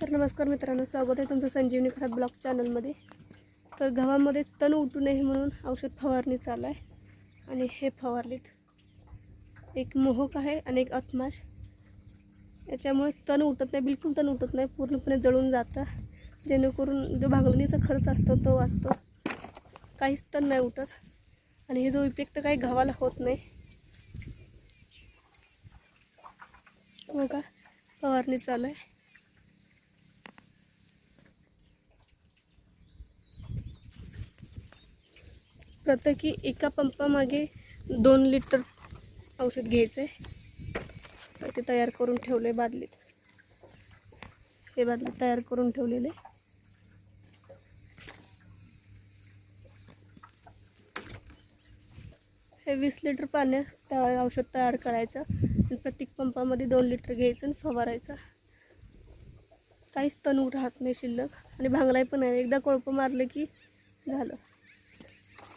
तर नमस्कार मित्रांनो, स्वागत आहे तुमचं संजीवनी खराब ब्लॉग चॅनलमध्ये। तर गव्हामध्ये तण उठू नये म्हणून औषध फवारणी चालू आहे आणि हे फवारलीत एक मोहक आहे आणि एक अथमाश। याच्यामुळे तण उठत नाही, बिलकुल तण उठत नाही, पूर्णपणे जळून जातं, जेणेकरून जो भांगलणीचा खर्च असतो तो वाचतो, काहीच तण नाही उठत आणि हे जो इफेक्ट काही गव्हाला होत नाही। बघा फवारणी चालू आहे। प्रत्येकी एका पंपामागे 2 लिटर औषध घ्यायचं आहे। ते तयार करून ठेवले बादलीत, हे बादलीत तयार करून ठेवलेले। हे 20 लिटर पाण्यात औषध तयार करायचं आणि प्रत्येक पंपामध्ये 2 लिटर घ्यायचं आणि फवारायचं। काहीच तण राहत नाही शिल्लक आणि भांगलाय पण नाही, एकदा कोळप मारलं की झालं।